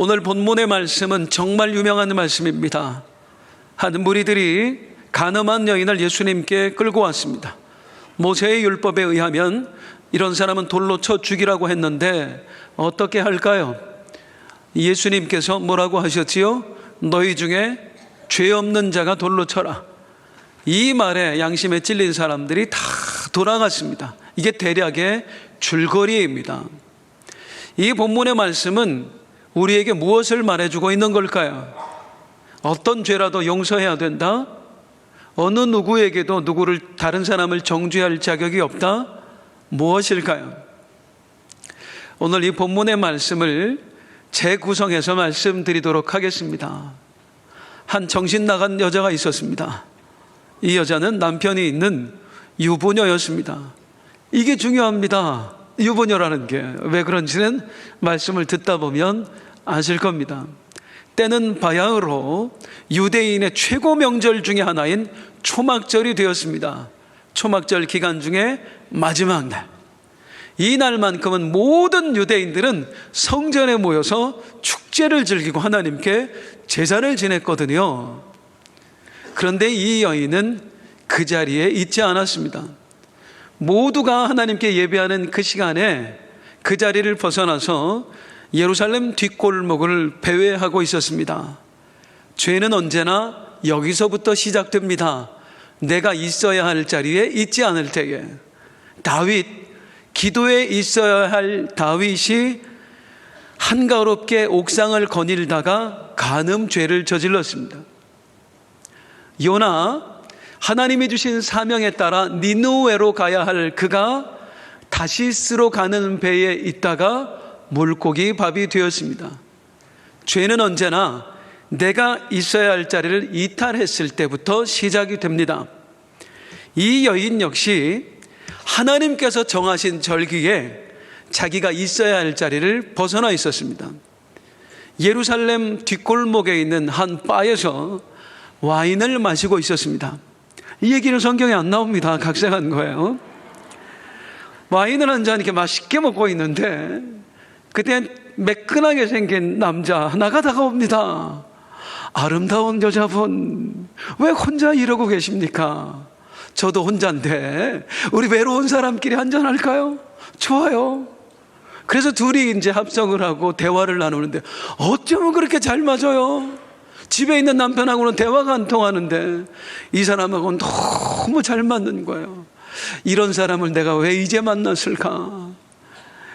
오늘 본문의 말씀은 정말 유명한 말씀입니다. 한 무리들이 간음한 여인을 예수님께 끌고 왔습니다. 모세의 율법에 의하면 이런 사람은 돌로 쳐 죽이라고 했는데 어떻게 할까요? 예수님께서 뭐라고 하셨지요? 너희 중에 죄 없는 자가 돌로 쳐라. 이 말에 양심에 찔린 사람들이 다 돌아갔습니다. 이게 대략의 줄거리입니다. 이 본문의 말씀은 우리에게 무엇을 말해주고 있는 걸까요? 어떤 죄라도 용서해야 된다? 어느 누구에게도 누구를, 다른 사람을 정죄할 자격이 없다? 무엇일까요? 오늘 이 본문의 말씀을 재구성해서 말씀드리도록 하겠습니다. 한 정신 나간 여자가 있었습니다. 이 여자는 남편이 있는 유부녀였습니다. 이게 중요합니다. 유부녀라는 게 왜 그런지는 말씀을 듣다 보면 아실 겁니다. 때는 바야흐로 유대인의 최고 명절 중에 하나인 초막절이 되었습니다. 초막절 기간 중에 마지막 날, 이 날만큼은 모든 유대인들은 성전에 모여서 축제를 즐기고 하나님께 제사를 지냈거든요. 그런데 이 여인은 그 자리에 있지 않았습니다. 모두가 하나님께 예배하는 그 시간에 그 자리를 벗어나서 예루살렘 뒷골목을 배회하고 있었습니다. 죄는 언제나 여기서부터 시작됩니다. 내가 있어야 할 자리에 있지 않을 때에. 다윗, 기도에 있어야 할 다윗이 한가롭게 옥상을 거닐다가 간음죄를 저질렀습니다. 요나, 하나님이 주신 사명에 따라 니느웨로 가야 할 그가 다시스로 가는 배에 있다가 물고기 밥이 되었습니다. 죄는 언제나 내가 있어야 할 자리를 이탈했을 때부터 시작이 됩니다. 이 여인 역시 하나님께서 정하신 절기에 자기가 있어야 할 자리를 벗어나 있었습니다. 예루살렘 뒷골목에 있는 한 바에서 와인을 마시고 있었습니다. 이 얘기는 성경에 안 나옵니다. 각색한 거예요. 와인을 한 잔 이렇게 맛있게 먹고 있는데 그때 매끈하게 생긴 남자 하나가 다가옵니다. 아름다운 여자분, 왜 혼자 이러고 계십니까? 저도 혼자인데 우리 외로운 사람끼리 한잔 할까요? 좋아요. 그래서 둘이 이제 합성을 하고 대화를 나누는데 어쩌면 그렇게 잘 맞아요. 집에 있는 남편하고는 대화가 안 통하는데 이 사람하고는 너무 잘 맞는 거예요. 이런 사람을 내가 왜 이제 만났을까?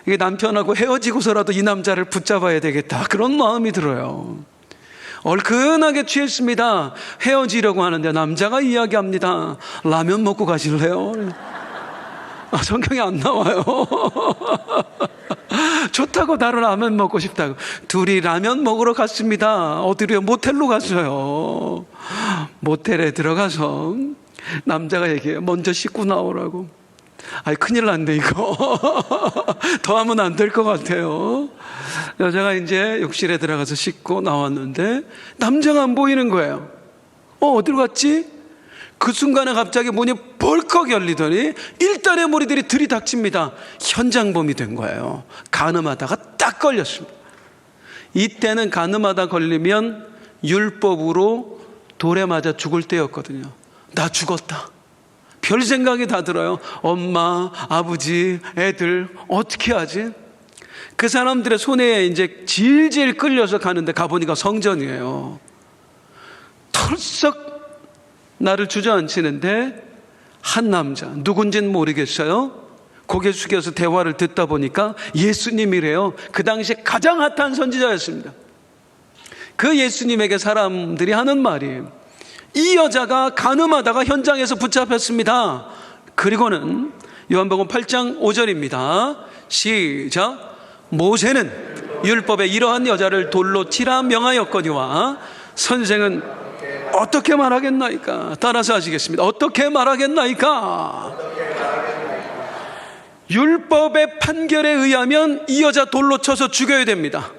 이게 남편하고 헤어지고서라도 이 남자를 붙잡아야 되겠다, 그런 마음이 들어요. 얼큰하게 취했습니다. 헤어지려고 하는데 남자가 이야기합니다. 라면 먹고 가실래요? 성경에 안 나와요. 좋다고 나를 라면 먹고 싶다고. 둘이 라면 먹으러 갔습니다. 어디로요? 모텔로 갔어요. 모텔에 들어가서 남자가 얘기해요. 먼저 씻고 나오라고. 아이, 큰일 났네 이거. 더 하면 안 될 것 같아요. 여자가 이제 욕실에 들어가서 씻고 나왔는데 남자가 안 보이는 거예요. 어디로 갔지? 그 순간에 갑자기 문이 벌컥 열리더니 일단의 무리들이 들이닥칩니다. 현장범이 된 거예요. 간음하다가 딱 걸렸습니다. 이때는 간음하다 걸리면 율법으로 돌에 맞아 죽을 때였거든요. 나 죽었다. 별 생각이 다 들어요. 엄마, 아버지, 애들 어떻게 하지? 그 사람들의 손에 이제 질질 끌려서 가는데 가보니까 성전이에요. 털썩 나를 주저앉히는데 한 남자, 누군지는 모르겠어요. 고개 숙여서 대화를 듣다 보니까 예수님이래요. 그 당시에 가장 핫한 선지자였습니다. 그 예수님에게 사람들이 하는 말이, 이 여자가 간음하다가 현장에서 붙잡혔습니다. 그리고는 요한복음 8장 5절입니다. 시작. 모세는 율법에 이러한 여자를 돌로 치라 명하였거니와 선생은 어떻게 말하겠나이까? 따라서 하시겠습니다. 어떻게 말하겠나이까? 율법의 판결에 의하면 이 여자 돌로 쳐서 죽여야 됩니다.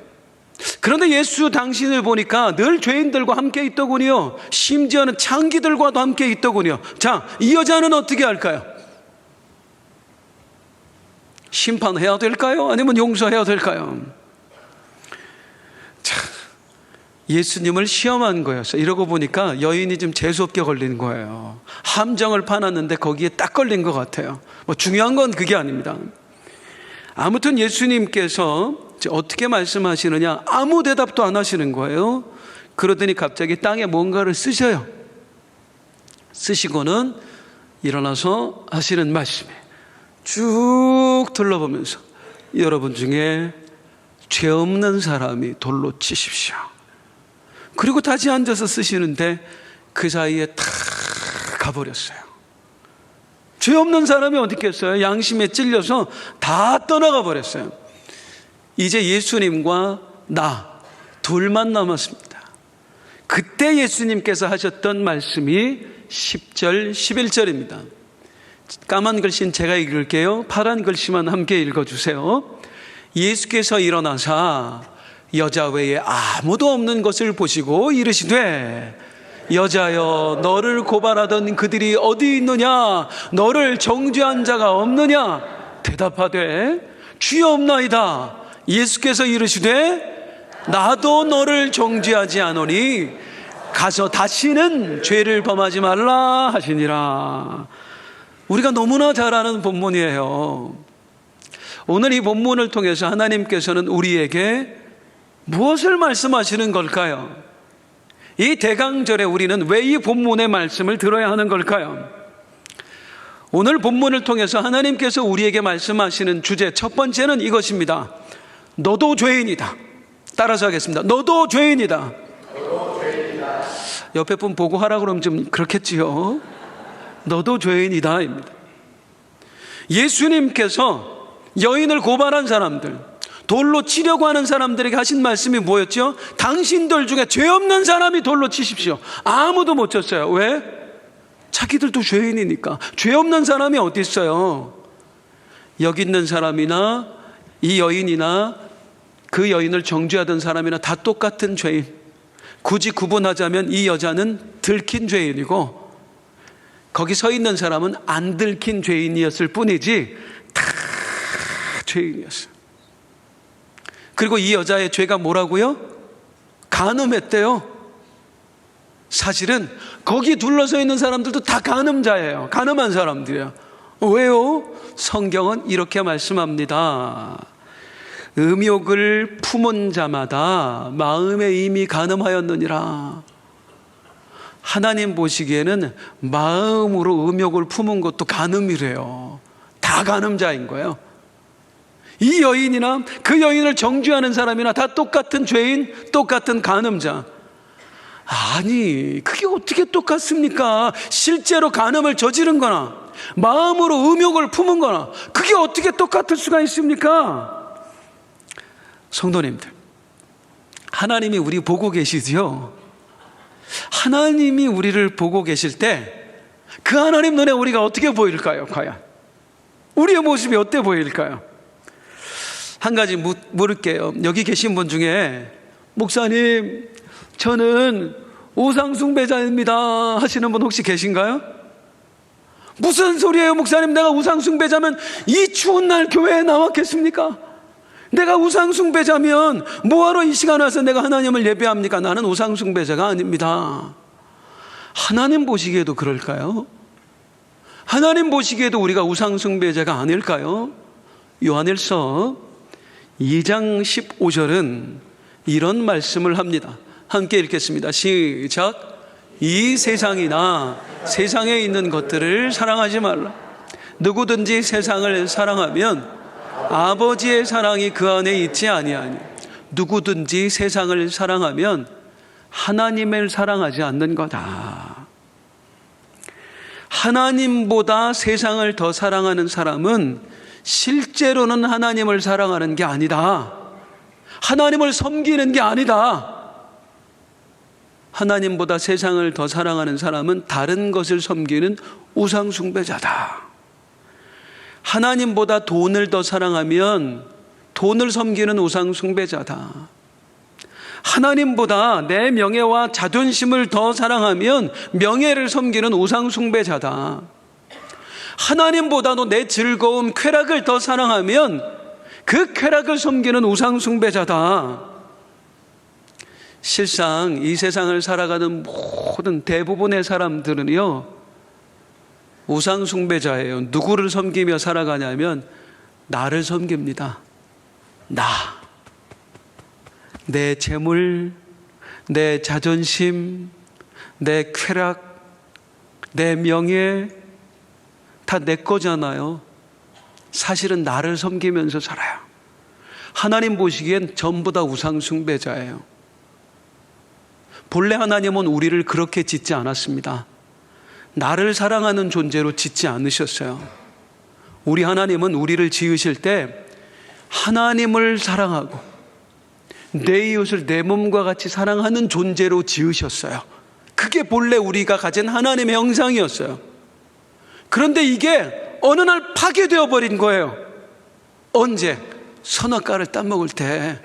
그런데 예수 당신을 보니까 늘 죄인들과 함께 있더군요. 심지어는 창기들과도 함께 있더군요. 자, 이 여자는 어떻게 할까요? 심판해야 될까요? 아니면 용서해야 될까요? 자, 예수님을 시험한 거였어요. 이러고 보니까 여인이 좀 재수없게 걸린 거예요. 함정을 파놨는데 거기에 딱 걸린 것 같아요. 뭐 중요한 건 그게 아닙니다. 아무튼 예수님께서 어떻게 말씀하시느냐, 아무 대답도 안 하시는 거예요. 그러더니 갑자기 땅에 뭔가를 쓰셔요. 쓰시고는 일어나서 하시는 말씀에 쭉 둘러보면서 여러분 중에 죄 없는 사람이 돌로 치십시오. 그리고 다시 앉아서 쓰시는데 그 사이에 탁 가버렸어요. 죄 없는 사람이 어디 있겠어요? 양심에 찔려서 다 떠나가 버렸어요. 이제 예수님과 나 둘만 남았습니다. 그때 예수님께서 하셨던 말씀이 10절 11절입니다 까만 글씨는 제가 읽을게요. 파란 글씨만 함께 읽어주세요. 예수께서 일어나사 여자 외에 아무도 없는 것을 보시고 이르시되 여자여, 너를 고발하던 그들이 어디 있느냐? 너를 정죄한 자가 없느냐? 대답하되 주여 없나이다. 예수께서 이르시되 나도 너를 정죄하지 않으니 가서 다시는 죄를 범하지 말라 하시니라. 우리가 너무나 잘 아는 본문이에요. 오늘 이 본문을 통해서 하나님께서는 우리에게 무엇을 말씀하시는 걸까요? 이 대강절에 우리는 왜 이 본문의 말씀을 들어야 하는 걸까요? 오늘 본문을 통해서 하나님께서 우리에게 말씀하시는 주제 첫 번째는 이것입니다. 너도 죄인이다. 따라서 하겠습니다. 너도 죄인이다. 옆에 분 보고 하라 그러면 좀 그렇겠지요. 너도 죄인이다 입니다. 예수님께서 여인을 고발한 사람들, 돌로 치려고 하는 사람들에게 하신 말씀이 뭐였죠? 당신들 중에 죄 없는 사람이 돌로 치십시오. 아무도 못 쳤어요. 왜? 자기들도 죄인이니까. 죄 없는 사람이 어디 있어요? 여기 있는 사람이나 이 여인이나 그 여인을 정죄하던 사람이나 다 똑같은 죄인. 굳이 구분하자면 이 여자는 들킨 죄인이고 거기 서 있는 사람은 안 들킨 죄인이었을 뿐이지 다 죄인이었어요. 그리고 이 여자의 죄가 뭐라고요? 간음했대요. 사실은 거기 둘러서 있는 사람들도 다 간음자예요. 간음한 사람들이에요. 왜요? 성경은 이렇게 말씀합니다. 음욕을 품은 자마다 마음에 이미 간음하였느니라. 하나님 보시기에는 마음으로 음욕을 품은 것도 간음이래요. 다 간음자인 거예요. 이 여인이나 그 여인을 정죄하는 사람이나 다 똑같은 죄인, 똑같은 간음자. 아니, 그게 어떻게 똑같습니까? 실제로 간음을 저지른 거나 마음으로 음욕을 품은 거나 그게 어떻게 똑같을 수가 있습니까? 성도님들, 하나님이 우리 보고 계시지요? 하나님이 우리를 보고 계실 때 그 하나님 눈에 우리가 어떻게 보일까요? 과연 우리의 모습이 어때 보일까요? 한 가지 물을게요. 여기 계신 분 중에 목사님, 저는 우상숭배자입니다 하시는 분 혹시 계신가요? 무슨 소리예요 목사님? 내가 우상숭배자면 이 추운 날 교회에 나왔겠습니까? 내가 우상숭배자면 뭐하러 이 시간 와서 내가 하나님을 예배합니까? 나는 우상숭배자가 아닙니다. 하나님 보시기에도 그럴까요? 하나님 보시기에도 우리가 우상숭배자가 아닐까요? 요한일서 2장 15절은 이런 말씀을 합니다. 함께 읽겠습니다. 시작. 이 세상이나 세상에 있는 것들을 사랑하지 말라. 누구든지 세상을 사랑하면 아버지의 사랑이 그 안에 있지 아니하니. 누구든지 세상을 사랑하면 하나님을 사랑하지 않는 거다. 하나님보다 세상을 더 사랑하는 사람은 실제로는 하나님을 사랑하는 게 아니다. 하나님을 섬기는 게 아니다. 하나님보다 세상을 더 사랑하는 사람은 다른 것을 섬기는 우상숭배자다. 하나님보다 돈을 더 사랑하면 돈을 섬기는 우상숭배자다. 하나님보다 내 명예와 자존심을 더 사랑하면 명예를 섬기는 우상숭배자다. 하나님보다도 내 즐거움, 쾌락을 더 사랑하면 그 쾌락을 섬기는 우상숭배자다. 실상 이 세상을 살아가는 모든 대부분의 사람들은요, 우상숭배자예요. 누구를 섬기며 살아가냐면 나를 섬깁니다. 내 재물, 내 자존심, 내 쾌락, 내 명예 다 내 거잖아요. 사실은 나를 섬기면서 살아요. 하나님 보시기엔 전부 다 우상숭배자예요. 본래 하나님은 우리를 그렇게 짓지 않았습니다. 나를 사랑하는 존재로 짓지 않으셨어요. 우리 하나님은 우리를 지으실 때 하나님을 사랑하고 내 이웃을 내 몸과 같이 사랑하는 존재로 지으셨어요. 그게 본래 우리가 가진 하나님의 형상이었어요. 그런데 이게 어느 날 파괴되어 버린 거예요. 언제? 선악과를 따먹을 때.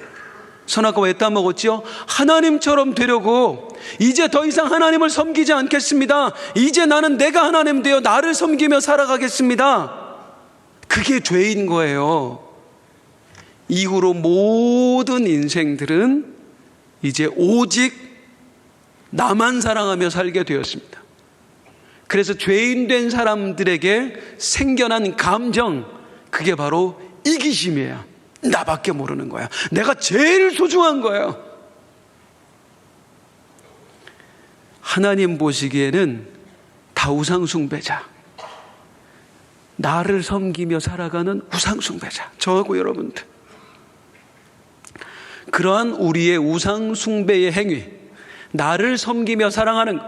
선악과 왜 따먹었지요? 하나님처럼 되려고 이제 더 이상 하나님을 섬기지 않겠습니다. 이제 나는 내가 하나님 되어 나를 섬기며 살아가겠습니다. 그게 죄인 거예요. 이후로 모든 인생들은 이제 오직 나만 사랑하며 살게 되었습니다. 그래서 죄인 된 사람들에게 생겨난 감정, 그게 바로 이기심이에요. 나밖에 모르는 거야. 내가 제일 소중한 거예요. 하나님 보시기에는 다 우상숭배자, 나를 섬기며 살아가는 우상숭배자, 저하고 여러분들. 그러한 우리의 우상숭배의 행위, 나를 섬기며 살아가는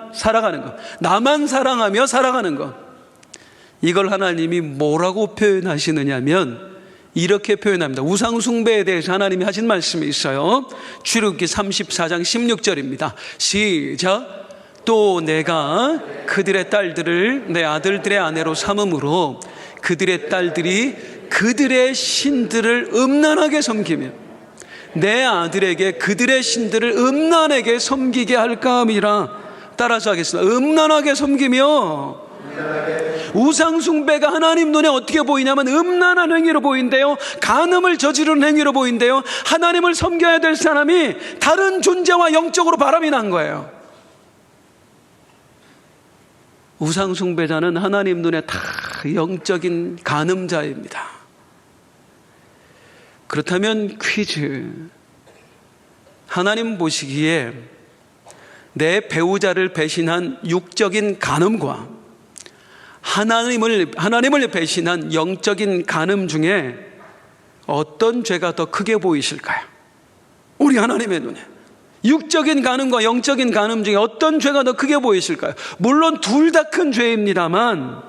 것, 나만 사랑하며 살아가는 것, 이걸 하나님이 뭐라고 표현하시느냐면 이렇게 표현합니다. 우상숭배에 대해서 하나님이 하신 말씀이 있어요. 출애굽기 34장 16절입니다. 시작. 또 내가 그들의 딸들을 내 아들들의 아내로 삼음으로 그들의 딸들이 그들의 신들을 음란하게 섬기며 내 아들에게 그들의 신들을 음란하게 섬기게 할까 함이라. 따라서 하겠습니다. 음란하게 섬기며. 우상숭배가 하나님 눈에 어떻게 보이냐면 음란한 행위로 보인대요. 간음을 저지르는 행위로 보인대요. 하나님을 섬겨야 될 사람이 다른 존재와 영적으로 바람이 난 거예요. 우상숭배자는 하나님 눈에 다 영적인 간음자입니다. 그렇다면 퀴즈. 하나님 보시기에 내 배우자를 배신한 육적인 간음과 하나님을 배신한 영적인 간음 중에 어떤 죄가 더 크게 보이실까요? 우리 하나님의 눈에 육적인 간음과 영적인 간음 중에 어떤 죄가 더 크게 보이실까요? 물론 둘 다 큰 죄입니다만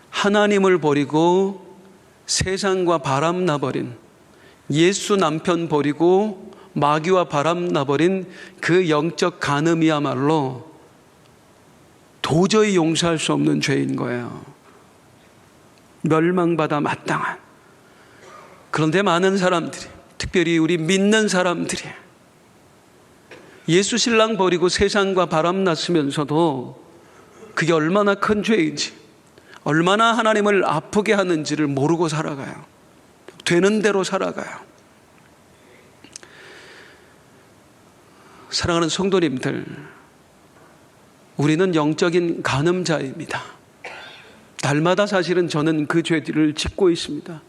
하나님을 버리고 세상과 바람나버린, 예수 남편 버리고 마귀와 바람나버린 그 영적 간음이야말로 도저히 용서할 수 없는 죄인 거예요. 멸망받아 마땅한. 그런데 많은 사람들이, 특별히 우리 믿는 사람들이 예수 신랑 버리고 세상과 바람났으면서도 그게 얼마나 큰 죄인지, 얼마나 하나님을 아프게 하는지를 모르고 살아가요. 되는 대로 살아가요. 사랑하는 성도님들, 우리는 영적인 간음자입니다. 날마다 사실은 저는 그 죄를 짓고 있습니다.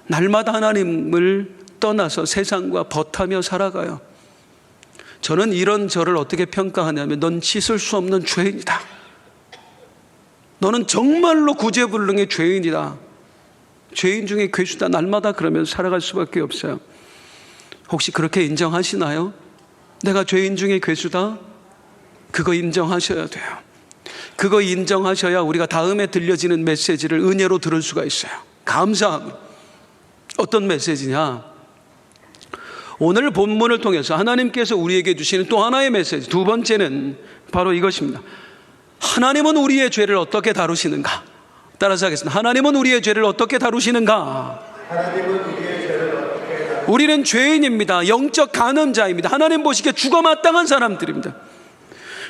날마다 하나님을 떠나서 세상과 벗하며 살아가요. 저는 이런 저를 어떻게 평가하냐면, 넌 씻을 수 없는 죄인이다. 너는 정말로 구제불능의 죄인이다. 죄인 중에 괴수다. 날마다 그러면서 살아갈 수밖에 없어요. 혹시 그렇게 인정하시나요? 내가 죄인 중에 괴수다? 그거 인정하셔야 돼요. 그거 인정하셔야 우리가 다음에 들려지는 메시지를 은혜로 들을 수가 있어요. 감사함. 어떤 메시지냐? 오늘 본문을 통해서 하나님께서 우리에게 주시는 또 하나의 메시지, 두 번째는 바로 이것입니다. 하나님은 우리의 죄를 어떻게 다루시는가? 따라서 하겠습니다. 하나님은 우리의 죄를 어떻게 다루시는가? 우리는 죄인입니다. 영적 간음자입니다. 하나님 보시기에 죽어 마땅한 사람들입니다.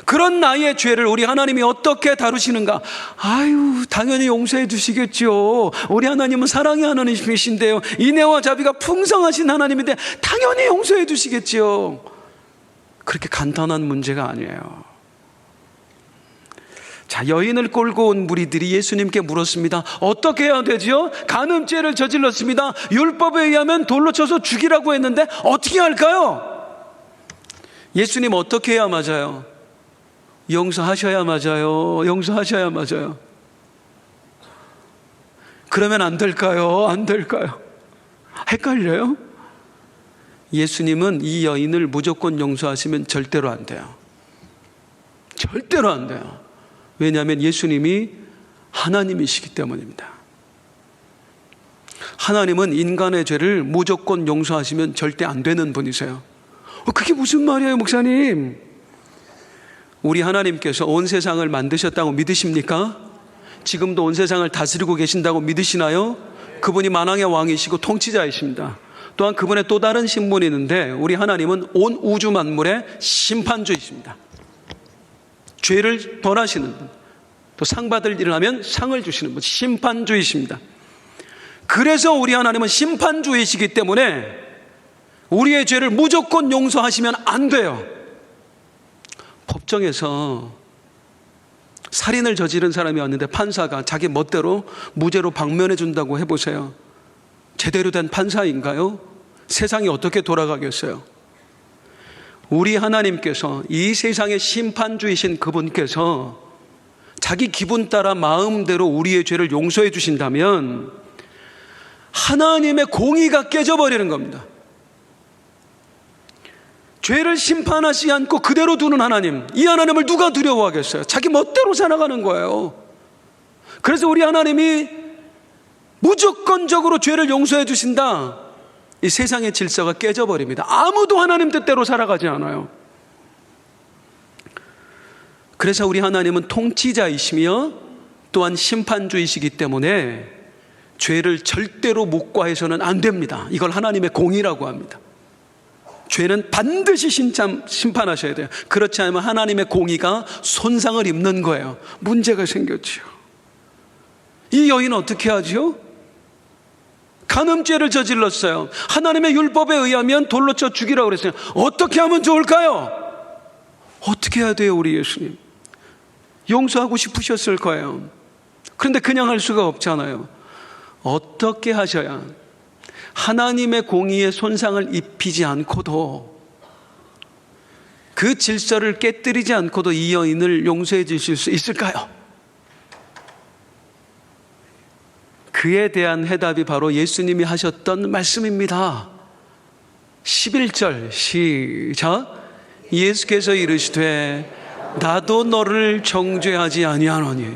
그런 나의 죄를 우리 하나님이 어떻게 다루시는가? 아유, 당연히 용서해 주시겠죠. 우리 하나님은 사랑의 하나님이신데요, 인애와 자비가 풍성하신 하나님인데 당연히 용서해 주시겠죠. 그렇게 간단한 문제가 아니에요. 자, 여인을 끌고 온 무리들이 예수님께 물었습니다. 어떻게 해야 되지요? 간음죄를 저질렀습니다. 율법에 의하면 돌로 쳐서 죽이라고 했는데 어떻게 할까요? 예수님 어떻게 해야 맞아요? 용서하셔야 맞아요. 용서하셔야 맞아요. 그러면 안 될까요? 안 될까요? 헷갈려요? 예수님은 이 여인을 무조건 용서하시면 절대로 안 돼요. 절대로 안 돼요. 왜냐하면 예수님이 하나님이시기 때문입니다. 하나님은 인간의 죄를 무조건 용서하시면 절대 안 되는 분이세요. 그게 무슨 말이에요, 목사님? 우리 하나님께서 온 세상을 만드셨다고 믿으십니까? 지금도 온 세상을 다스리고 계신다고 믿으시나요? 그분이 만왕의 왕이시고 통치자이십니다. 또한 그분의 또 다른 신분이 있는데, 우리 하나님은 온 우주 만물의 심판주이십니다. 죄를 벌하시는 분, 또 상 받을 일을 하면 상을 주시는 분, 심판주이십니다. 그래서 우리 하나님은 심판주이시기 때문에 우리의 죄를 무조건 용서하시면 안 돼요. 법정에서 살인을 저지른 사람이 왔는데 판사가 자기 멋대로 무죄로 방면해 준다고 해보세요. 제대로 된 판사인가요? 세상이 어떻게 돌아가겠어요? 우리 하나님께서, 이 세상의 심판주이신 그분께서 자기 기분 따라 마음대로 우리의 죄를 용서해 주신다면 하나님의 공의가 깨져버리는 겁니다. 죄를 심판하지 않고 그대로 두는 하나님, 이 하나님을 누가 두려워하겠어요? 자기 멋대로 살아가는 거예요. 그래서 우리 하나님이 무조건적으로 죄를 용서해 주신다, 이 세상의 질서가 깨져버립니다. 아무도 하나님 뜻대로 살아가지 않아요. 그래서 우리 하나님은 통치자이시며 또한 심판주이시기 때문에 죄를 절대로 묵과해서는 안 됩니다. 이걸 하나님의 공의라고 합니다. 죄는 반드시 심판하셔야 돼요. 그렇지 않으면 하나님의 공의가 손상을 입는 거예요. 문제가 생겼지요. 이 여인은 어떻게 하지요? 간음죄를 저질렀어요. 하나님의 율법에 의하면 돌로 쳐 죽이라고 그랬어요. 어떻게 하면 좋을까요? 어떻게 해야 돼요, 우리 예수님? 용서하고 싶으셨을 거예요. 그런데 그냥 할 수가 없잖아요. 어떻게 하셔야 하나님의 공의에 손상을 입히지 않고도, 그 질서를 깨뜨리지 않고도 이 여인을 용서해 주실 수 있을까요? 그에 대한 해답이 바로 예수님이 하셨던 말씀입니다. 11절 시작. 예수께서 이르시되 나도 너를 정죄하지 아니하노니.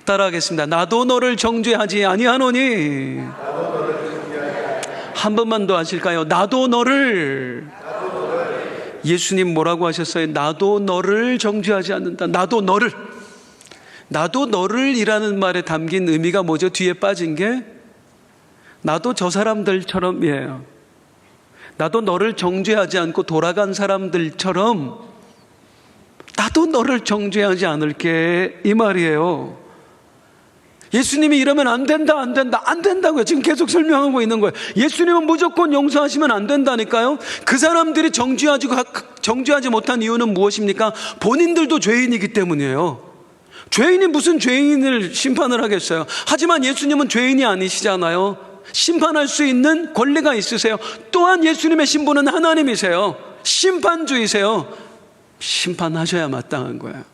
따라하겠습니다. 나도 너를 정죄하지 아니하노니. 한 번만 더 하실까요? 나도 너를. 예수님 뭐라고 하셨어요? 나도 너를 정죄하지 않는다. 나도 너를. 나도 너를 이라는 말에 담긴 의미가 뭐죠? 뒤에 빠진 게 나도 저 사람들처럼이에요. 나도 너를 정죄하지 않고 돌아간 사람들처럼 나도 너를 정죄하지 않을게, 이 말이에요. 예수님이 이러면 안 된다, 안 된다, 안 된다고요. 지금 계속 설명하고 있는 거예요. 예수님은 무조건 용서하시면 안 된다니까요. 그 사람들이 정죄하지 못한 이유는 무엇입니까? 본인들도 죄인이기 때문이에요. 죄인이 무슨 죄인을 심판을 하겠어요? 하지만 예수님은 죄인이 아니시잖아요. 심판할 수 있는 권리가 있으세요. 또한 예수님의 신분은 하나님이세요. 심판주이세요. 심판하셔야 마땅한 거예요.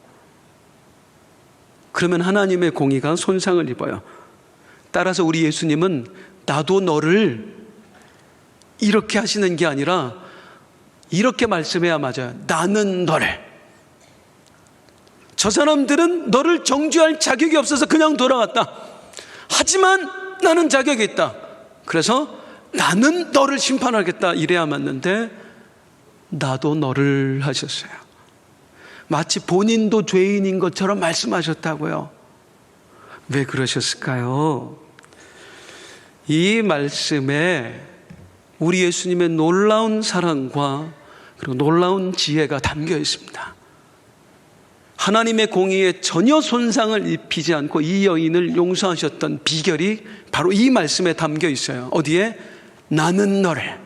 그러면 하나님의 공의가 손상을 입어요. 따라서 우리 예수님은 나도 너를 이렇게 하시는 게 아니라 이렇게 말씀해야 맞아요. 나는 너를. 저 사람들은 너를 정죄할 자격이 없어서 그냥 돌아갔다. 하지만 나는 자격이 있다. 그래서 나는 너를 심판하겠다, 이래야 맞는데 나도 너를 하셨어요. 마치 본인도 죄인인 것처럼 말씀하셨다고요. 왜 그러셨을까요? 이 말씀에 우리 예수님의 놀라운 사랑과 그리고 놀라운 지혜가 담겨 있습니다. 하나님의 공의에 전혀 손상을 입히지 않고 이 여인을 용서하셨던 비결이 바로 이 말씀에 담겨 있어요. 어디에? 나는 너를.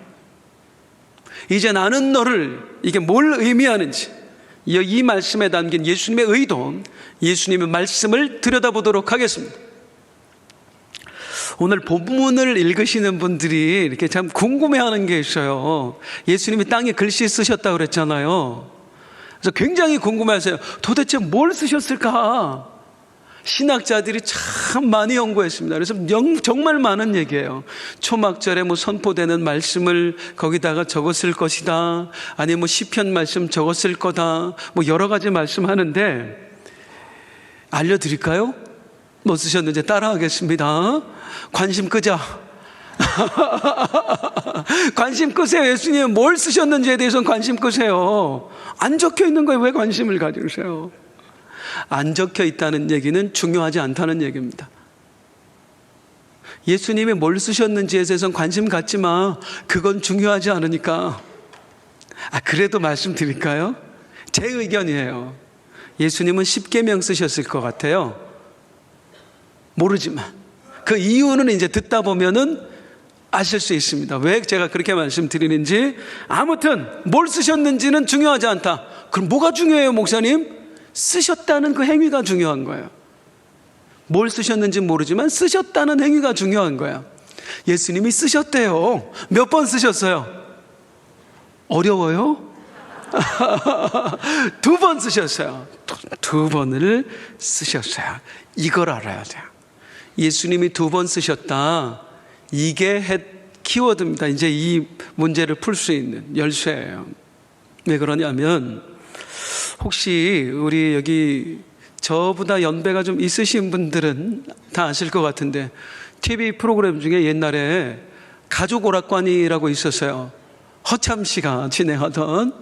이제 나는 너를, 이게 뭘 의미하는지, 이 말씀에 담긴 예수님의 의도, 예수님의 말씀을 들여다보도록 하겠습니다. 오늘 본문을 읽으시는 분들이 이렇게 참 궁금해하는 게 있어요. 예수님이 땅에 글씨 쓰셨다고 그랬잖아요. 그래서 굉장히 궁금해하세요. 도대체 뭘 쓰셨을까? 신학자들이 참 많이 연구했습니다. 그래서 정말 많은 얘기예요. 초막절에 선포되는 말씀을 거기다가 적었을 것이다. 아니면 시편 말씀 적었을 거다. 여러 가지 말씀하는데 알려드릴까요? 뭐 쓰셨는지 따라하겠습니다. 관심 끄자. 관심 끄세요. 예수님은 뭘 쓰셨는지에 대해서는 관심 끄세요. 안 적혀 있는 거에 왜 관심을 가지세요? 안 적혀 있다는 얘기는 중요하지 않다는 얘기입니다. 예수님이 뭘 쓰셨는지에 대해서는 관심 갖지 마. 그건 중요하지 않으니까. 그래도 말씀드릴까요? 제 의견이에요. 예수님은 10계명 쓰셨을 것 같아요. 모르지만 그 이유는 이제 듣다 보면은 아실 수 있습니다. 왜 제가 그렇게 말씀드리는지. 아무튼 뭘 쓰셨는지는 중요하지 않다. 그럼 뭐가 중요해요, 목사님? 쓰셨다는 그 행위가 중요한 거예요. 뭘 쓰셨는지 모르지만 쓰셨다는 행위가 중요한 거예요. 예수님이 쓰셨대요. 몇 번 쓰셨어요? 어려워요? 2번 쓰셨어요. 2번을 쓰셨어요. 이걸 알아야 돼요. 예수님이 2번 쓰셨다. 이게 키워드입니다. 이제 이 문제를 풀 수 있는 열쇠예요. 왜 그러냐면, 혹시 우리 여기 저보다 연배가 좀 있으신 분들은 다 아실 것 같은데, TV 프로그램 중에 옛날에 가족 오락관이라고 있었어요. 허참 씨가 진행하던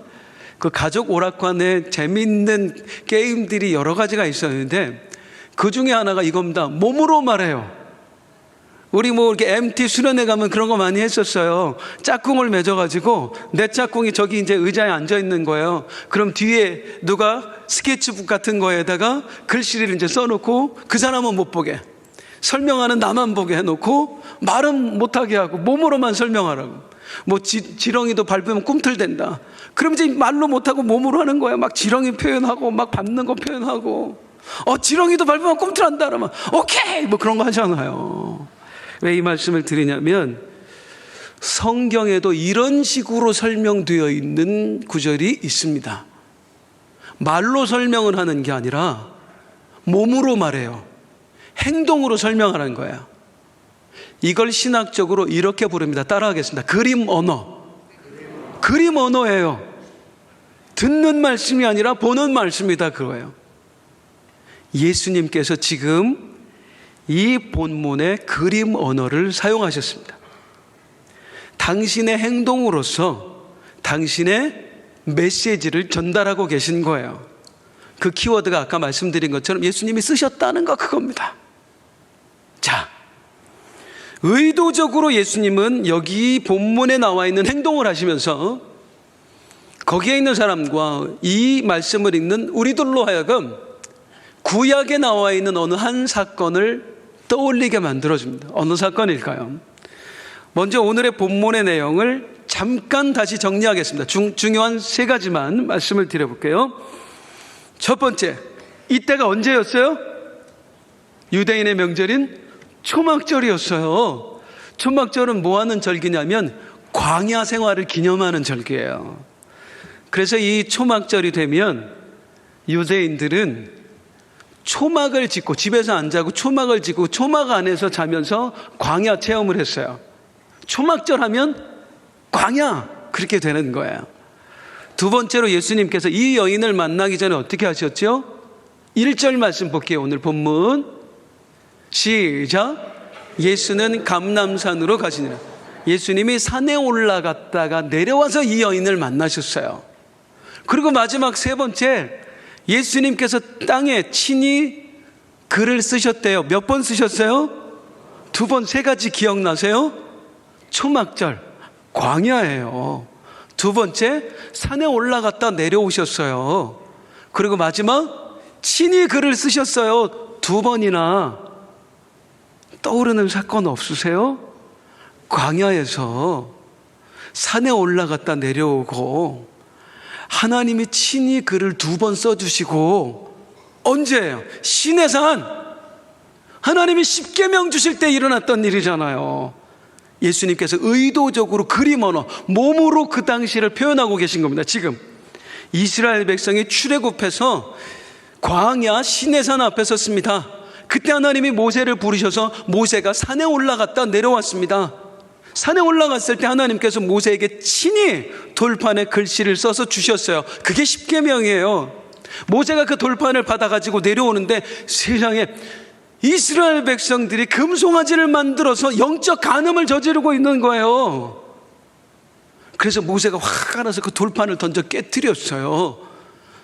그 가족 오락관에 재미있는 게임들이 여러 가지가 있었는데, 그 중에 하나가 이겁니다. 몸으로 말해요. 우리 이렇게 MT 수련회 가면 그런 거 많이 했었어요. 짝꿍을 맺어가지고 내 짝꿍이 저기 이제 의자에 앉아 있는 거예요. 그럼 뒤에 누가 스케치북 같은 거에다가 글씨를 이제 써놓고 그 사람은 못 보게, 설명하는 나만 보게 해놓고 말은 못하게 하고 몸으로만 설명하라고. 지렁이도 밟으면 꿈틀댄다. 그럼 이제 말로 못하고 몸으로 하는 거예요. 막 지렁이 표현하고 막 밟는 거 표현하고, 지렁이도 밟으면 꿈틀한다 그러면 오케이 그런 거 하잖아요. 왜 이 말씀을 드리냐면, 성경에도 이런 식으로 설명되어 있는 구절이 있습니다. 말로 설명을 하는 게 아니라 몸으로 말해요. 행동으로 설명하는 거예요. 이걸 신학적으로 이렇게 부릅니다. 따라하겠습니다. 그림 언어. 그림 언어예요. 듣는 말씀이 아니라 보는 말씀이다 그거예요. 예수님께서 지금 이 본문의 그림 언어를 사용하셨습니다. 당신의 행동으로서 당신의 메시지를 전달하고 계신 거예요. 그 키워드가 아까 말씀드린 것처럼 예수님이 쓰셨다는 거, 그겁니다. 자, 의도적으로 예수님은 여기 본문에 나와 있는 행동을 하시면서 거기에 있는 사람과 이 말씀을 읽는 우리들로 하여금 구약에 나와 있는 어느 한 사건을 떠올리게 만들어줍니다. 어느 사건일까요? 먼저 오늘의 본문의 내용을 잠깐 다시 정리하겠습니다. 중요한 3가지만 말씀을 드려볼게요. 첫 번째, 이때가 언제였어요? 유대인의 명절인 초막절이었어요. 초막절은 뭐 하는 절기냐면 광야 생활을 기념하는 절기예요. 그래서 이 초막절이 되면 유대인들은 초막을 짓고, 집에서 안 자고 초막을 짓고 초막 안에서 자면서 광야 체험을 했어요. 초막절 하면 광야, 그렇게 되는 거예요. 2번째로 예수님께서 이 여인을 만나기 전에 어떻게 하셨죠? 1절 말씀 볼게요. 오늘 본문 시작. 예수는 감람산으로 가시니라. 예수님이 산에 올라갔다가 내려와서 이 여인을 만나셨어요. 그리고 마지막 3번째, 예수님께서 땅에 친히 글을 쓰셨대요. 몇 번 쓰셨어요? 2번. 3가지 기억나세요? 초막절, 광야예요. 2번째, 산에 올라갔다 내려오셨어요. 그리고 마지막, 친히 글을 쓰셨어요. 2번이나. 떠오르는 사건 없으세요? 광야에서 산에 올라갔다 내려오고 하나님이 친히 글을 2번 써주시고, 언제예요? 시내산, 하나님이 십계명 주실 때 일어났던 일이잖아요. 예수님께서 의도적으로 그림 언어, 몸으로 그 당시를 표현하고 계신 겁니다. 지금 이스라엘 백성이 출애굽해서 광야 시내산 앞에 섰습니다. 그때 하나님이 모세를 부르셔서 모세가 산에 올라갔다 내려왔습니다. 산에 올라갔을 때 하나님께서 모세에게 친히 돌판에 글씨를 써서 주셨어요. 그게 십계명이에요. 모세가 그 돌판을 받아가지고 내려오는데 세상에 이스라엘 백성들이 금송아지를 만들어서 영적 간음을 저지르고 있는 거예요. 그래서 모세가 화가 나서 그 돌판을 던져 깨뜨렸어요.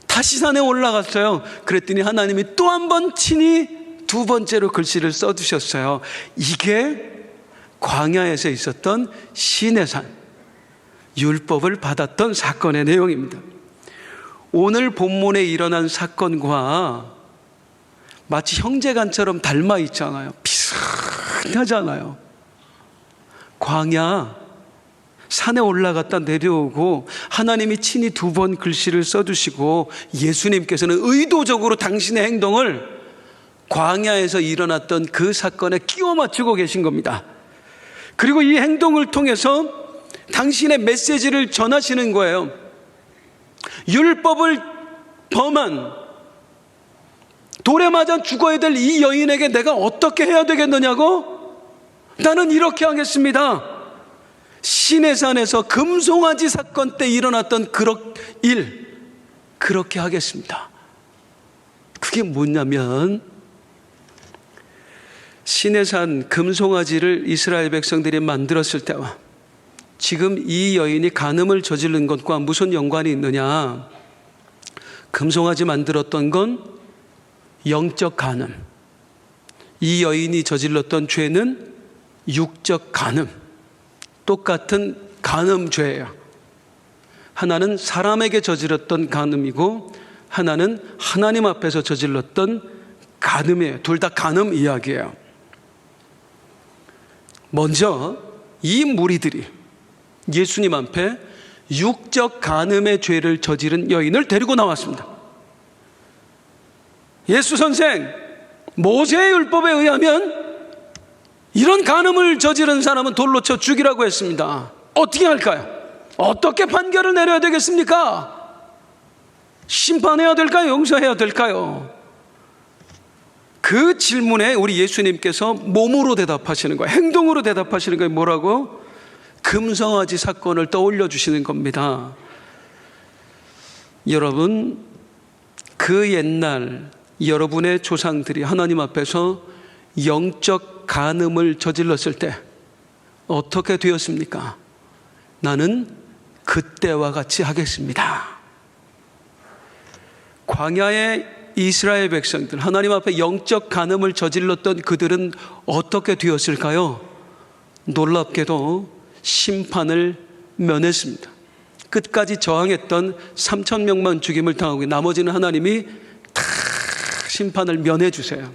다시 산에 올라갔어요. 그랬더니 하나님이 또 한 번 친히 2번째로 글씨를 써주셨어요. 이게 광야에서 있었던 시내산, 율법을 받았던 사건의 내용입니다. 오늘 본문에 일어난 사건과 마치 형제간처럼 닮아 있잖아요. 비슷하잖아요. 광야, 산에 올라갔다 내려오고 하나님이 친히 2번 글씨를 써주시고 예수님께서는 의도적으로 당신의 행동을 광야에서 일어났던 그 사건에 끼워 맞추고 계신 겁니다. 그리고 이 행동을 통해서 당신의 메시지를 전하시는 거예요. 율법을 범한, 돌에 맞아 죽어야 될 이 여인에게 내가 어떻게 해야 되겠느냐고? 나는 이렇게 하겠습니다. 시내산에서 금송아지 사건 때 일어났던 그렇게 하겠습니다. 그게 뭐냐면, 시내산 금송아지를 이스라엘 백성들이 만들었을 때와 지금 이 여인이 간음을 저지른 것과 무슨 연관이 있느냐? 금송아지 만들었던 건 영적 간음, 이 여인이 저질렀던 죄는 육적 간음, 똑같은 간음죄예요. 하나는 사람에게 저질렀던 간음이고 하나는 하나님 앞에서 저질렀던 간음이에요. 둘 다 간음 이야기예요. 먼저 이 무리들이 예수님 앞에 육적 간음의 죄를 저지른 여인을 데리고 나왔습니다. 예수 선생, 모세의 율법에 의하면 이런 간음을 저지른 사람은 돌로 쳐 죽이라고 했습니다. 어떻게 할까요? 어떻게 판결을 내려야 되겠습니까? 심판해야 될까요? 용서해야 될까요? 그 질문에 우리 예수님께서 몸으로 대답하시는 거예요. 행동으로 대답하시는 거예요. 뭐라고? 금송아지 사건을 떠올려 주시는 겁니다. 여러분, 그 옛날 여러분의 조상들이 하나님 앞에서 영적 간음을 저질렀을 때 어떻게 되었습니까? 나는 그때와 같이 하겠습니다. 광야의 이스라엘 백성들, 하나님 앞에 영적 간음을 저질렀던 그들은 어떻게 되었을까요? 놀랍게도 심판을 면했습니다. 끝까지 저항했던 3,000명만 죽임을 당하고 나머지는 하나님이 다 심판을 면해 주세요.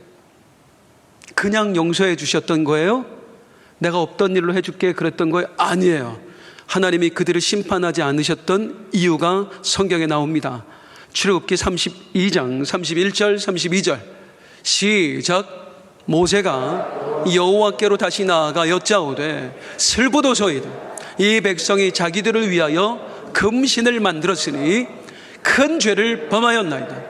그냥 용서해 주셨던 거예요? 내가 없던 일로 해줄게 그랬던 거예요? 아니에요. 하나님이 그들을 심판하지 않으셨던 이유가 성경에 나옵니다. 출애굽기 32장 31절 32절 시작. 모세가 여호와께로 다시 나아가 여짜오되 슬프도소이다. 이 백성이 자기들을 위하여 금신을 만들었으니 큰 죄를 범하였나이다.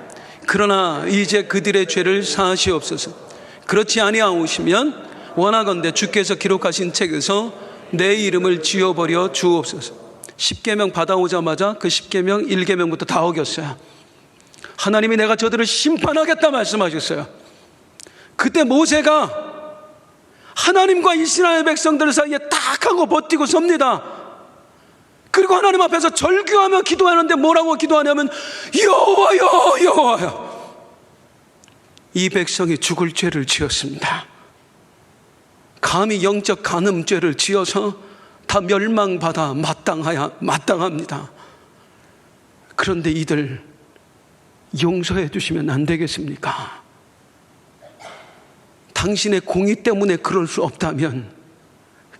그러나 이제 그들의 죄를 사하시옵소서. 그렇지 아니하시면 원하건대 주께서 기록하신 책에서 내 이름을 지워버려 주옵소서. 10계명 받아오자마자 그 10계명 1계명부터 다 어겼어요. 하나님이 내가 저들을 심판하겠다 말씀하셨어요. 그때 모세가 하나님과 이스라엘 백성들 사이에 딱 하고 버티고 섭니다. 그리고 하나님 앞에서 절규하며 기도하는데 뭐라고 기도하냐면 여호와여 여호와여, 이 백성이 죽을 죄를 지었습니다. 감히 영적 간음죄를 지어서 다 멸망받아 마땅합니다. 그런데 이들 용서해 주시면 안 되겠습니까? 당신의 공의 때문에 그럴 수 없다면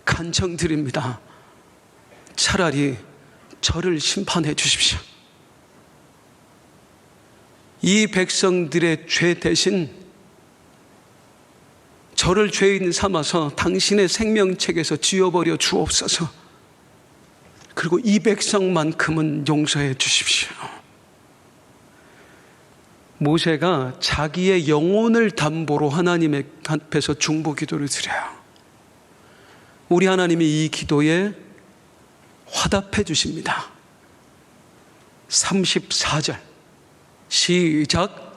간청드립니다. 차라리 저를 심판해 주십시오. 이 백성들의 죄 대신 저를 죄인 삼아서 당신의 생명책에서 지워버려 주옵소서. 그리고 이 백성만큼은 용서해 주십시오. 모세가 자기의 영혼을 담보로 하나님 앞에서 중보 기도를 드려요. 우리 하나님이 이 기도에 화답해 주십니다. 34절 시작.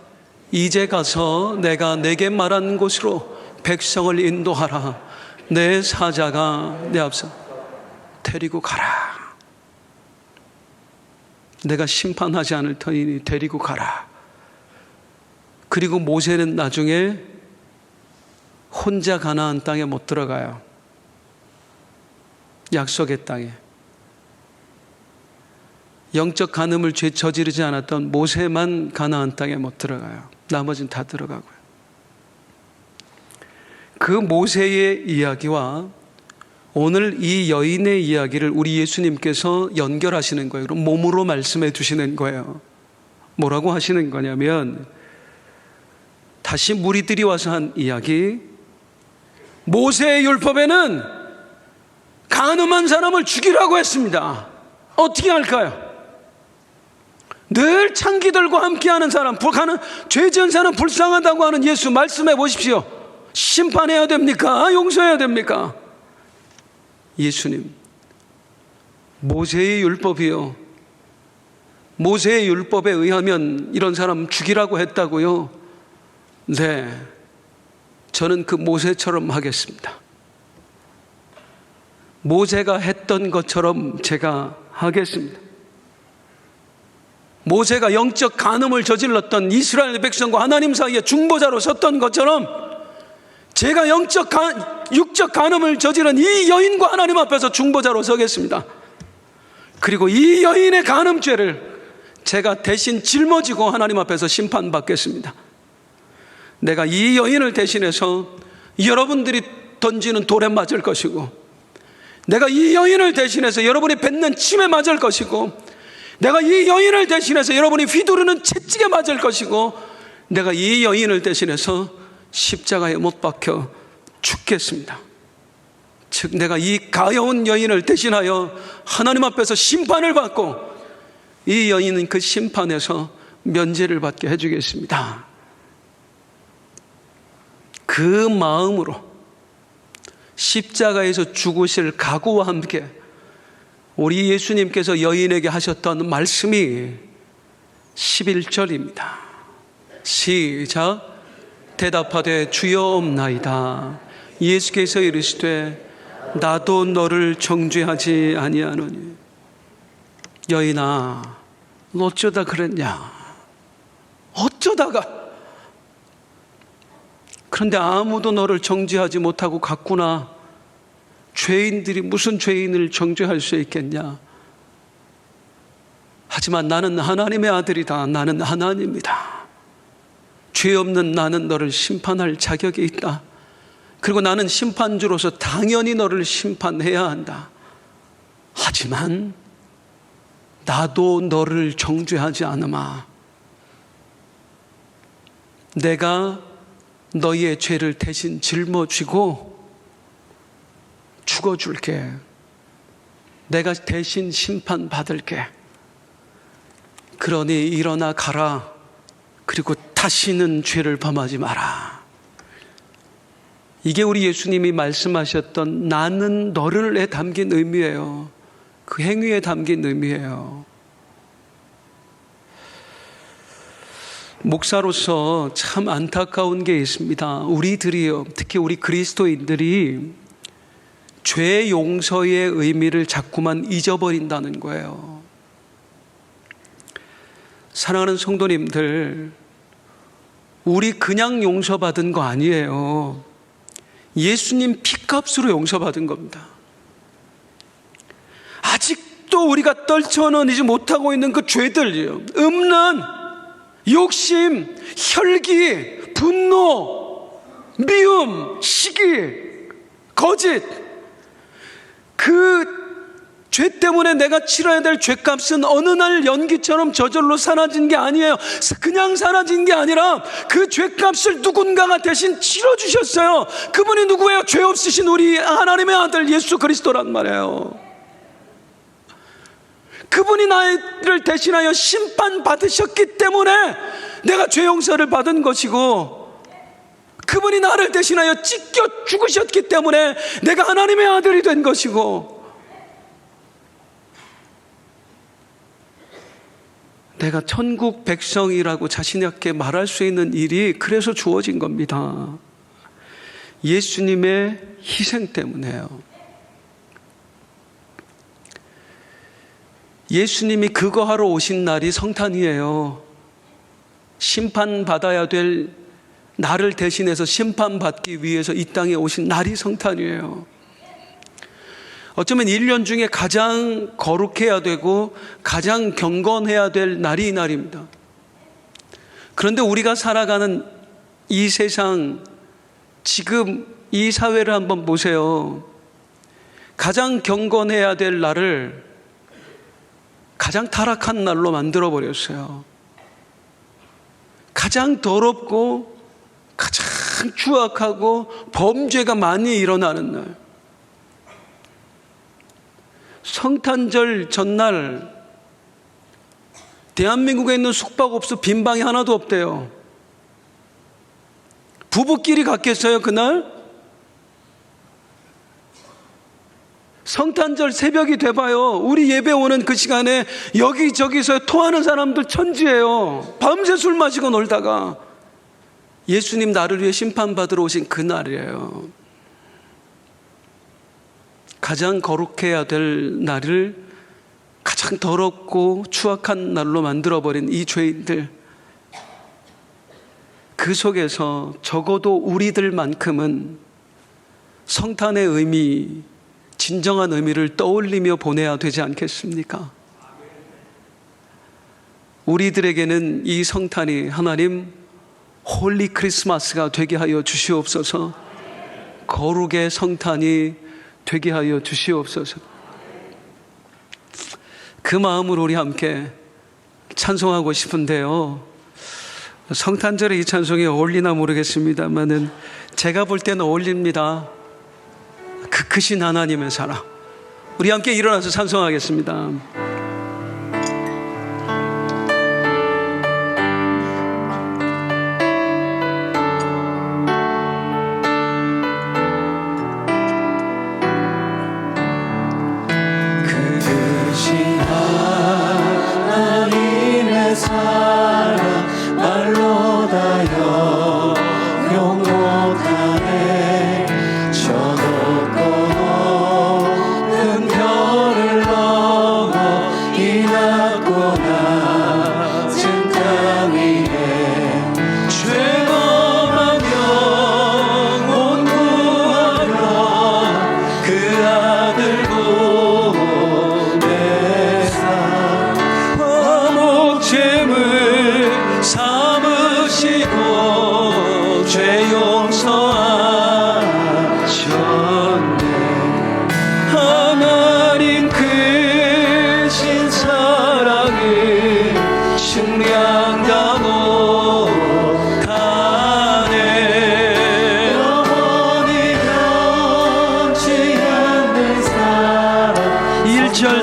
이제 가서 내가 내게 말한 곳으로 백성을 인도하라. 내 사자가 내 앞서 데리고 가라. 내가 심판하지 않을 터이니 데리고 가라. 그리고 모세는 나중에 혼자 가나안 땅에 못 들어가요. 약속의 땅에. 영적 간음을 저지르지 않았던 모세만 가나안 땅에 못 들어가요. 나머지는 다 들어가고요. 그 모세의 이야기와 오늘 이 여인의 이야기를 우리 예수님께서 연결하시는 거예요. 그럼 몸으로 말씀해 주시는 거예요. 뭐라고 하시는 거냐면, 다시 무리들이 와서 한 이야기, 모세의 율법에는 간음한 사람을 죽이라고 했습니다. 어떻게 할까요? 늘 창기들과 함께하는 사람, 죄 지은 사람 불쌍하다고 하는 예수 말씀해 보십시오. 심판해야 됩니까? 용서해야 됩니까? 예수님, 모세의 율법이요, 모세의 율법에 의하면 이런 사람 죽이라고 했다고요? 네, 저는 그 모세처럼 하겠습니다. 모세가 했던 것처럼 제가 하겠습니다. 모세가 영적 간음을 저질렀던 이스라엘 백성과 하나님 사이에 중보자로 섰던 것처럼 제가 육적 간음을 저지른 이 여인과 하나님 앞에서 중보자로 서겠습니다. 그리고 이 여인의 간음죄를 제가 대신 짊어지고 하나님 앞에서 심판받겠습니다. 내가 이 여인을 대신해서 여러분들이 던지는 돌에 맞을 것이고, 내가 이 여인을 대신해서 여러분이 뱉는 침에 맞을 것이고, 내가 이 여인을 대신해서 여러분이 휘두르는 채찍에 맞을 것이고, 내가 이 여인을 대신해서 십자가에 못 박혀 죽겠습니다. 즉 내가 이 가여운 여인을 대신하여 하나님 앞에서 심판을 받고 이 여인은 그 심판에서 면제를 받게 해주겠습니다. 그 마음으로 십자가에서 죽으실 각오와 함께 우리 예수님께서 여인에게 하셨던 말씀이 11절입니다. 시작. 대답하되 주여 없나이다. 예수께서 이르시되 나도 너를 정죄하지 아니하노니. 여인아, 너 어쩌다 그랬냐? 어쩌다가? 그런데 아무도 너를 정죄하지 못하고 갔구나. 죄인들이 무슨 죄인을 정죄할 수 있겠냐? 하지만 나는 하나님의 아들이다. 나는 하나님이다. 죄 없는 나는 너를 심판할 자격이 있다. 그리고 나는 심판주로서 당연히 너를 심판해야 한다. 하지만 나도 너를 정죄하지 않으마. 내가 너희의 죄를 대신 짊어지고 죽어줄게. 내가 대신 심판받을게. 그러니 일어나 가라. 그리고 다시는 죄를 범하지 마라. 이게 우리 예수님이 말씀하셨던 나는 너를에 담긴 의미예요. 그 행위에 담긴 의미예요. 목사로서 참 안타까운 게 있습니다. 우리들이요, 특히 우리 그리스도인들이 죄 용서의 의미를 자꾸만 잊어버린다는 거예요. 사랑하는 성도님들, 우리 그냥 용서받은 거 아니에요. 예수님 피값으로 용서받은 겁니다. 아직도 우리가 떨쳐내지 못하고 있는 그 죄들이요, 음란, 욕심, 혈기, 분노, 미움, 시기, 거짓, 그 죄 때문에 내가 치러야 될 죄값은 어느 날 연기처럼 저절로 사라진 게 아니에요. 그냥 사라진 게 아니라 그 죄값을 누군가가 대신 치러주셨어요. 그분이 누구예요? 죄 없으신 우리 하나님의 아들 예수 그리스도란 말이에요. 그분이 나를 대신하여 심판받으셨기 때문에 내가 죄 용서를 받은 것이고, 그분이 나를 대신하여 찢겨 죽으셨기 때문에 내가 하나님의 아들이 된 것이고, 내가 천국 백성이라고 자신있게 말할 수 있는 일이 그래서 주어진 겁니다. 예수님의 희생 때문에요. 예수님이 그거 하러 오신 날이 성탄이에요. 심판받아야 될 나를 대신해서 심판받기 위해서 이 땅에 오신 날이 성탄이에요. 어쩌면 1년 중에 가장 거룩해야 되고 가장 경건해야 될 날이 이 날입니다. 그런데 우리가 살아가는 이 세상, 지금 이 사회를 한번 보세요. 가장 경건해야 될 날을 가장 타락한 날로 만들어버렸어요. 가장 더럽고 가장 추악하고 범죄가 많이 일어나는 날, 성탄절 전날 대한민국에 있는 숙박업소 빈방이 하나도 없대요. 부부끼리 갔겠어요 그날? 성탄절 새벽이 돼봐요, 우리 예배 오는 그 시간에 여기저기서 토하는 사람들 천지예요. 밤새 술 마시고 놀다가. 예수님 나를 위해 심판받으러 오신 그날이에요. 가장 거룩해야 될 날을 가장 더럽고 추악한 날로 만들어버린 이 죄인들, 그 속에서 적어도 우리들만큼은 성탄의 의미, 진정한 의미를 떠올리며 보내야 되지 않겠습니까? 우리들에게는 이 성탄이 하나님 홀리 크리스마스가 되게 하여 주시옵소서. 거룩의 성탄이 되게 하여 주시옵소서. 그 마음으로 우리 함께 찬송하고 싶은데요, 성탄절에 이 찬송이 어울리나 모르겠습니다만은 제가 볼 때는 어울립니다. 그 크신 하나님의 사랑. 우리 함께 일어나서 찬송하겠습니다.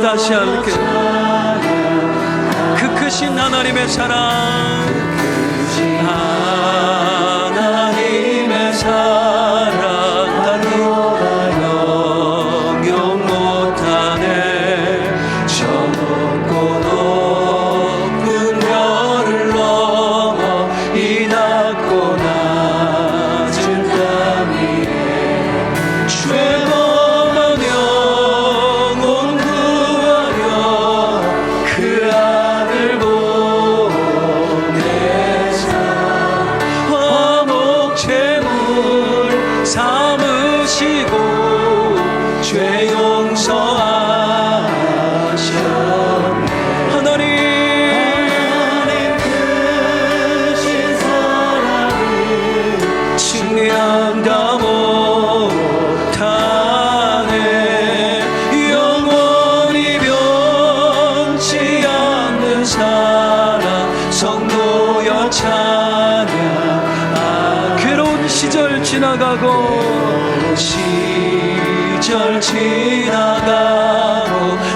다시 할게. 그 크신 하나님의 사랑, 하나님의 사랑 영영 못하네. 저 높고 높은 별을 넘어 이 낮고 낮은 땅 위에 죄범한 영혼 구하려 그 아들 보내사 지나가고 시절 지나가고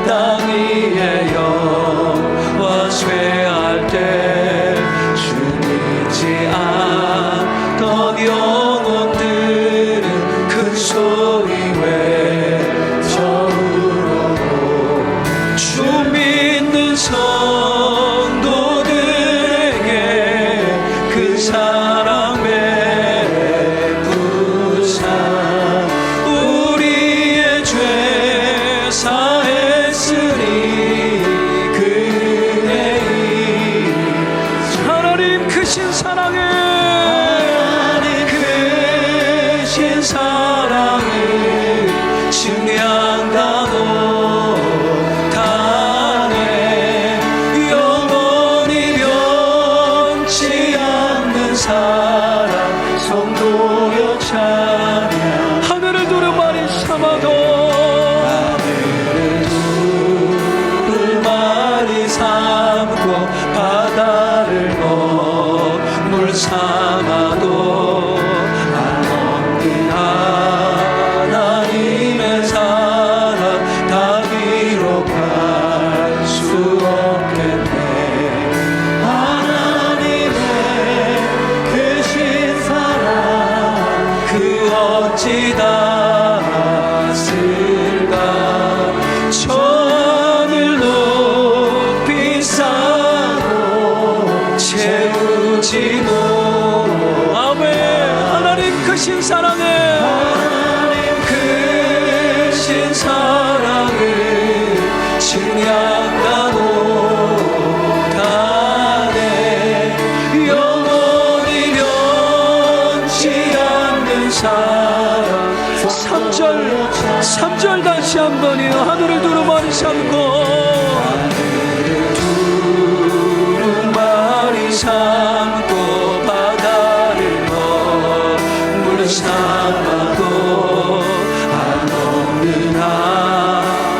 땅 위에 영화 쇠할 때 주 믿지 않던 영혼들은 큰 소리 외쳐 울어도 주 믿는 성도들에게 그 사랑 베푸사 우리의 죄 사했으니 그네이 하나님 크신 사랑에 크신 사랑을 증량하고 다네 영원히 변치 않는 사랑 성도여 찬양 하늘을 두루마리 삼아도 하늘을 두루마리 삼고 바다를 물 삼아도 안 없는 하나님의 사랑 다 기록할 수 없겠네 하나님의 크신 사랑 그 어찌 닿았을까 천을 높이 쌓고 채우지 못 하나님 크신 사랑에 하나님 크신 사랑을 증량하고 다네 영원히 변치 않는 사랑 3절 다시 한 번이요 하늘을 두루마리 삼고 하늘을 두루마리 삼고 바다를 물 삼아도 안 없는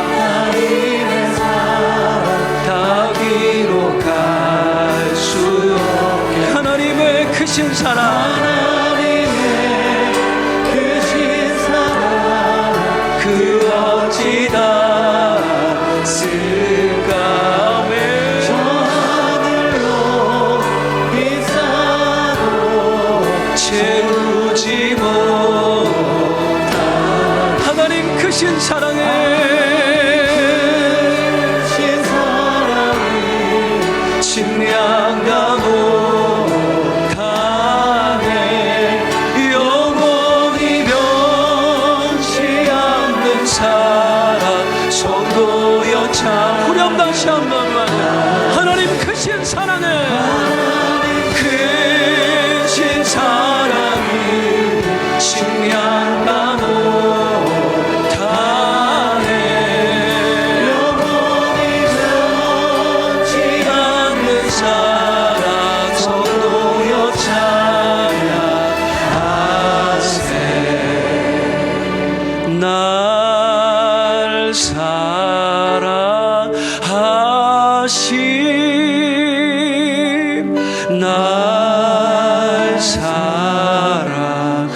하나님의 사랑 다 기록할 수 없게 하나님의 크신 사랑 하나님의 크신 사랑 그 어찌 닿았을까 저 하늘로 비싸도 채우지 못한 하나님 크신 사랑에 크신 사랑을 증량하고 가네 영원히 변치 않는 사랑 성도여 참 후렴 다시 한 번만 하나님 크신 사랑에 크신 사랑을 증량하고 다네 영원히 변치 않는 사랑 성도여 찬양하세 날 사랑하심 날 사랑하심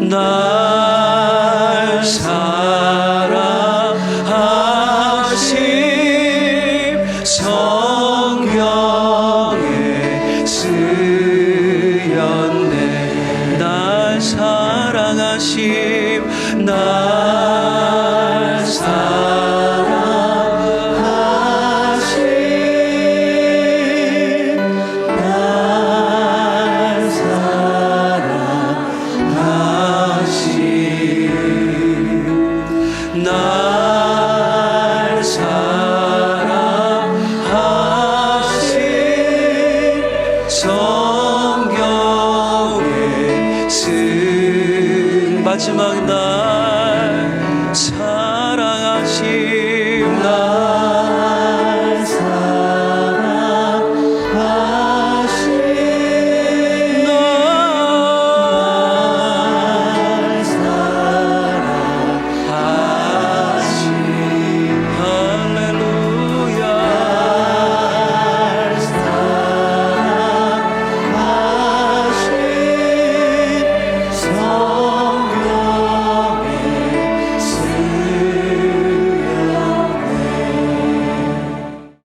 날 사랑하심 성경에 쓰였네 날 사랑하심 날 사랑하심 날 사랑하심 날 사랑하심 성경에 쓴 마지막 날 사랑하심 날